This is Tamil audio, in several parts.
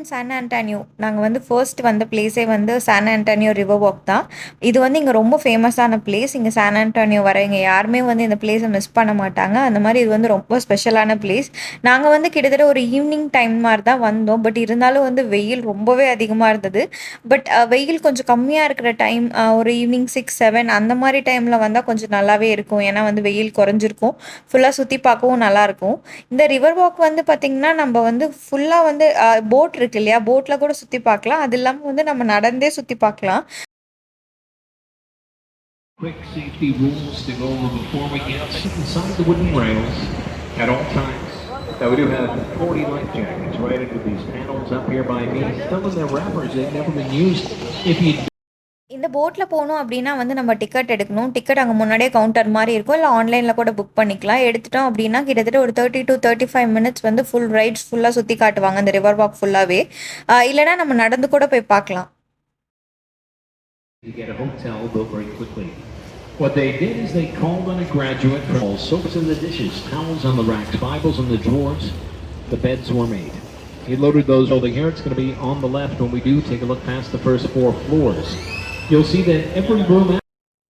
San Antonio. நாங்கள் வந்து ஃபர்ஸ்ட் வந்த பிளேஸே வந்து சான் ஆண்டனியோ ரிவர் வாக் தான். இது வந்து இங்கே ரொம்ப ஃபேமஸான பிளேஸ். இங்கே சான் ஆண்டனியோ வரவங்க யாருமே வந்து இந்த பிளேஸை மிஸ் பண்ண மாட்டாங்க. அந்த மாதிரி இது வந்து ரொம்ப ஸ்பெஷலான பிளேஸ். நாங்கள் வந்து கிட்டத்தட்ட ஒரு ஈவினிங் டைம் மாதிரி தான் வந்தோம். பட் இருந்தாலும் வந்து வெயில் ரொம்பவே அதிகமாக இருந்தது. பட் வெயில் கொஞ்சம் கம்மியாக இருக்கிற டைம், ஒரு ஈவினிங் 6-7 அந்த மாதிரி டைமில் வந்தால் கொஞ்சம் நல்லாவே இருக்கும். ஏன்னா வந்து வெயில் குறைஞ்சிருக்கும், ஃபுல்லாக சுற்றி பார்க்கவும் நல்லாயிருக்கும். இந்த ரிவர் வாக் வந்து பார்த்திங்கன்னா நம்ம வந்து ஃபுல்லாக வந்து போட் இருக்கு இல்லையா, போட்டில் கூட சுற்றி பார்க்கலாம். அது இல்லாமல் வந்து நம்ம நடந்தே சுற்றி பார்க்கலாம். Quick safety rules to go over before we get inside the wooden rails at all times. Now we do have 40 life jackets right into these panels up here by me. Some of them wrappers, they've never been used. If you இந்த போட்டில் போகணும் அப்படின்னா வந்து நம்ம டிக்கெட் எடுக்கணும். டிக்கெட் அங்கே முன்னாடியே கவுண்டர் மாதிரி இருக்கும், இல்லை ஆன்லைனில் கூட புக் பண்ணிக்கலாம். எடுத்துட்டோம் அப்படின்னா கிட்டத்தட்ட ஒரு 30 to 35 மினிட்ஸ் வந்து ஃபுல் ரைட்ஸ் ஃபுல்லாக சுற்றி காட்டுவாங்க இந்த ரிவர் வாக் ஃபுல்லாகவே. இல்லைனா நம்ம நடந்து கூட போய் பார்க்கலாம். You get a hotel built very quickly. What they did is they called on a graduate for all soaps in the dishes, towels on the racks, Bibles in the drawers. The beds were made. He loaded those over here. It's going to be on the left when we do take a look past the first 4 floors. You'll see that every room.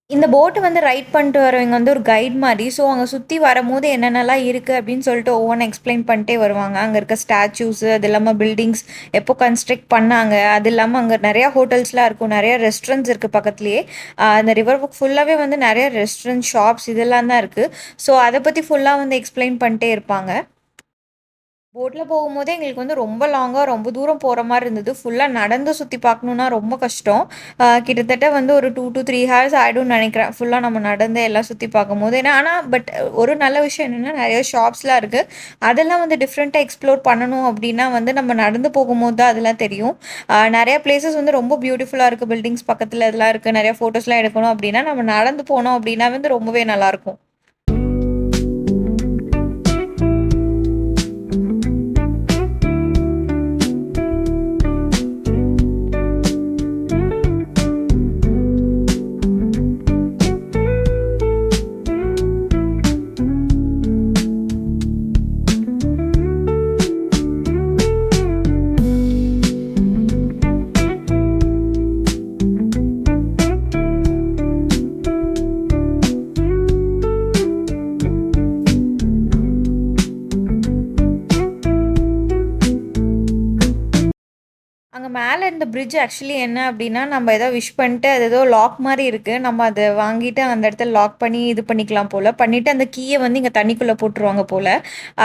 இந்த போட்டு வந்து ரைட் பண்ணிட்டு வரவங்க வந்து ஒரு கைட் மாதிரி. ஸோ அங்கே சுற்றி வரும்போது என்னென்னலாம் இருக்குது அப்படின்னு சொல்லிட்டு ஒவ்வொன்றும் எக்ஸ்பிளைன் பண்ணிட்டே வருவாங்க. அங்கே இருக்க ஸ்டாச்சூஸு, அது இல்லாமல் பில்டிங்ஸ் எப்போ கன்ஸ்ட்ரக்ட் பண்ணாங்க, அது இல்லாமல் அங்கே நிறையா ஹோட்டல்ஸ்லாம் இருக்கும், நிறையா ரெஸ்டாரண்ட்ஸ் இருக்குது பக்கத்துலேயே. அந்த ரிவர் புக் ஃபுல்லாகவே வந்து நிறைய ரெஸ்டாரண்ட், ஷாப்ஸ் இதெல்லாம் தான் இருக்குது. ஸோ அதை பற்றி ஃபுல்லாக வந்து எக்ஸ்பிளைன் பண்ணிட்டே இருப்பாங்க. போட்டில் போகும்போதே எங்களுக்கு வந்து ரொம்ப லாங்காக ரொம்ப தூரம் போகிற மாதிரி இருந்தது. ஃபுல்லாக நடந்து சுற்றி பார்க்கணுன்னா ரொம்ப கஷ்டம். கிட்டத்தட்ட வந்து ஒரு 2 to 3 ஹவர்ஸ் ஆகிடும்னு நினைக்கிறேன், ஃபுல்லாக நம்ம நடந்து எல்லாம் சுற்றி பார்க்கும்போது. ஏன்னா ஆனால் பட் ஒரு நல்ல விஷயம் என்னென்னா நிறைய ஷாப்ஸ்லாம் இருக்குது. அதெல்லாம் வந்து டிஃப்ரெண்ட்டாக எக்ஸ்ப்ளோர் பண்ணணும் அப்படின்னா வந்து நம்ம நடந்து போகும்போது தான் அதெல்லாம் தெரியும். நிறையா பிளேசஸ் வந்து ரொம்ப பியூட்டிஃபுல்லாக இருக்குது, பில்டிங்ஸ் பக்கத்தில் இதெல்லாம் இருக்குது. நிறையா ஃபோட்டோஸ்லாம் எடுக்கணும் அப்படின்னா நம்ம நடந்து போனோம் அப்படின்னா வந்து ரொம்பவே நல்லாயிருக்கும். அங்கே மேலே இருந்த பிரிட்ஜ் ஆக்சுவலி என்ன அப்படின்னா, நம்ம ஏதோ விஷ் பண்ணிட்டு அது ஏதோ லாக் மாதிரி இருக்குது, நம்ம அதை வாங்கிட்டு அந்த இடத்துல லாக் பண்ணி இது பண்ணிக்கலாம் போல். பண்ணிவிட்டு அந்த கீயை வந்து இங்கே தண்ணிக்குள்ளே போட்டுருவாங்க போல்.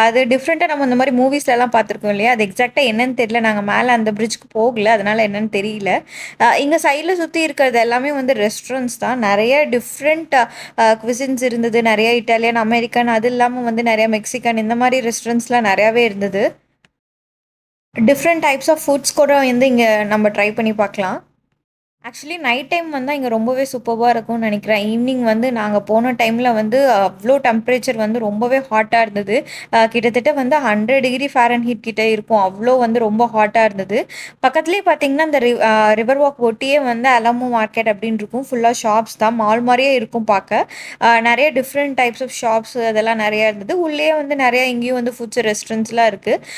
அது டிஃப்ரெண்ட்டாக நம்ம இந்த மாதிரி மூவிஸ்லலாம் பார்த்துருக்கோம் இல்லையா, அது எக்ஸாக்டாக என்னன்னு தெரியல. நாங்கள் மேலே அந்த பிரிட்ஜுக்கு போகல, அதனால் என்னன்னு தெரியல. இங்கே சைடில் சுற்றி இருக்கிறது எல்லாமே வந்து ரெஸ்டாரண்ட்ஸ் தான். நிறைய டிஃப்ரெண்ட் குவிசின்ஸ் இருந்தது, நிறைய இட்டாலியன், அமெரிக்கன், அது இல்லாமல் வந்து நிறைய மெக்சிகன், இந்த மாதிரி ரெஸ்டாரண்ட்ஸ்லாம் நிறையாவே இருந்தது. டிஃப்ரெண்ட் டைப்ஸ் ஆஃப் ஃபுட்ஸ் கூட வந்து இங்கே நம்ம ட்ரை பண்ணி பார்க்கலாம். ஆக்சுவலி நைட் டைம் வந்தால் இங்கே ரொம்பவே சூப்பராக இருக்கும்னு நினைக்கிறேன். ஈவினிங் வந்து நாங்கள் போன டைமில் வந்து அவ்வளோ டெம்பரேச்சர் வந்து ரொம்பவே ஹாட்டாக இருந்தது. கிட்டத்தட்ட வந்து 100 டிகிரி ஃபாரன்ஹீட் கிட்டே இருக்கும், அவ்வளோ வந்து ரொம்ப ஹாட்டாக இருந்தது. பக்கத்துலேயே பார்த்தீங்கன்னா இந்த ரிவர் வாக் ஒட்டியே வந்து அலமோ மார்க்கெட் அப்படின்னு இருக்கும். ஃபுல்லாக ஷாப்ஸ் தான், மால் மாதிரியே இருக்கும் பார்க்க. நிறைய டிஃப்ரெண்ட் டைப்ஸ் ஆஃப் ஷாப்ஸ் அதெல்லாம் நிறையா இருந்தது. உள்ளே வந்து நிறையா இங்கேயும் வந்து ஃபுட்ஸ் ரெஸ்டாரண்ட்ஸ்லாம் இருக்குது.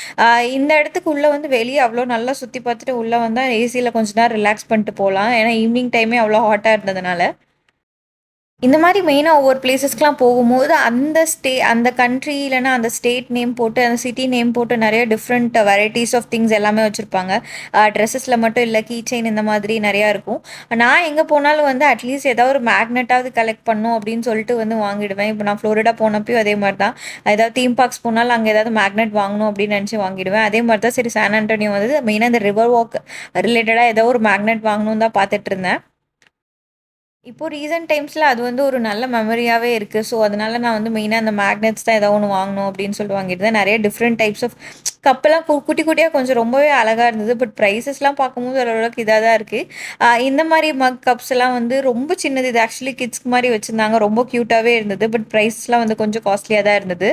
இந்த இடத்துக்கு உள்ளே வந்து வெளியே அவ்வளோ நல்லா சுற்றி பார்த்துட்டு உள்ளே வந்தால் ஏசியில் கொஞ்ச நேரம் ரிலாக்ஸ் பண்ணிட்டு போகலாம். ஏன்னா ஈவினிங் டைமே அவ்வளோ ஹாட்டாக இருந்ததுனால. இந்த மாதிரி மெயினாக ஒவ்வொரு பிளேசஸ்க்கெலாம் போகும்போது அந்த கண்ட்ரி இல்லைனா அந்த ஸ்டேட் நேம் போட்டு, அந்த சிட்டி நேம் போட்டு நிறைய டிஃப்ரெண்ட் வெரைட்டிஸ் ஆஃப் திங்ஸ் எல்லாமே வச்சுருப்பாங்க. ட்ரெஸ்ஸஸில் மட்டும் இல்லை, கீ செயின் இந்த மாதிரி நிறையா இருக்கும். நான் எங்கே போனாலும் வந்து அட்லீஸ்ட் ஏதாவது ஒரு மேக்னெட்டாவது கலெக்ட் பண்ணும் அப்படின்னு சொல்லிட்டு வந்து வாங்கிடுவேன். இப்போ நான் ஃப்ளோரிடா போனப்பையும் அதே மாதிரி தான். ஏதாவது தீம் பார்க்ஸ் போனாலும் அங்கே ஏதாவது மேக்னெட் வாங்கணும் அப்படின்னு நினச்சி வாங்கிடுவேன். அதே மாதிரி தான் சரி சான் ஆண்டனியோ வந்து மெயினாக இந்த ரிவர் வாக் ரிலேட்டடாக ஏதோ ஒரு மேக்னெட் வாங்கணும் தான் பார்த்துட்டு இருந்தேன். இப்போது ரீசெண்ட் டைம்ஸில் அது வந்து ஒரு நல்ல மெமரியாகவே இருக்குது. ஸோ அதனால நான் வந்து மெயினாக அந்த மேக்னெட்ஸ் தான் ஏதோ ஒன்று வாங்கணும் அப்படின்னு சொல்லிட்டு வாங்கியிருந்தேன். நிறைய டிஃப்ரெண்ட் டைப்ஸ் ஆஃப் கப்பெல்லாம் குட்டி குட்டியாக கொஞ்சம் ரொம்பவே அழகாக இருந்தது. பட் ப்ரைஸஸ்லாம் பார்க்கும்போது ஓரளவுக்கு இதாக தான் இருக்குது. இந்த மாதிரி மக் கப்ஸ் எல்லாம் வந்து ரொம்ப சின்னது. இது ஆக்சுவலி கிட்ஸ்க்கு மாதிரி வச்சுருந்தாங்க, ரொம்ப க்யூட்டாகவே இருந்தது. பட் ப்ரைஸ்லாம் வந்து கொஞ்சம் காஸ்ட்லியாக தான் இருந்தது.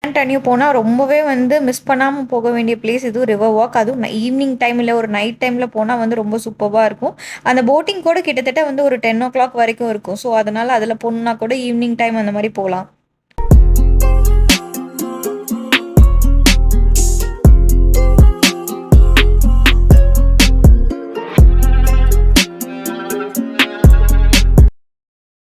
ஆண்டனியோ போனால் ரொம்பவே வந்து மிஸ் பண்ணாமல் போக வேண்டிய பிளேஸ் இதுவும் ரிவர் வாக். அதுவும் ஈவினிங் டைமில் ஒரு நைட் டைமில் போனால் வந்து ரொம்ப சூப்பராக இருக்கும். அந்த போட்டிங் கூட கிட்டத்தட்ட வந்து ஒரு 10 o'clock வரைக்கும் இருக்கும். ஸோ அதனால் அதில் போகணுன்னா கூட ஈவினிங் டைம் அந்த மாதிரி போகலாம்.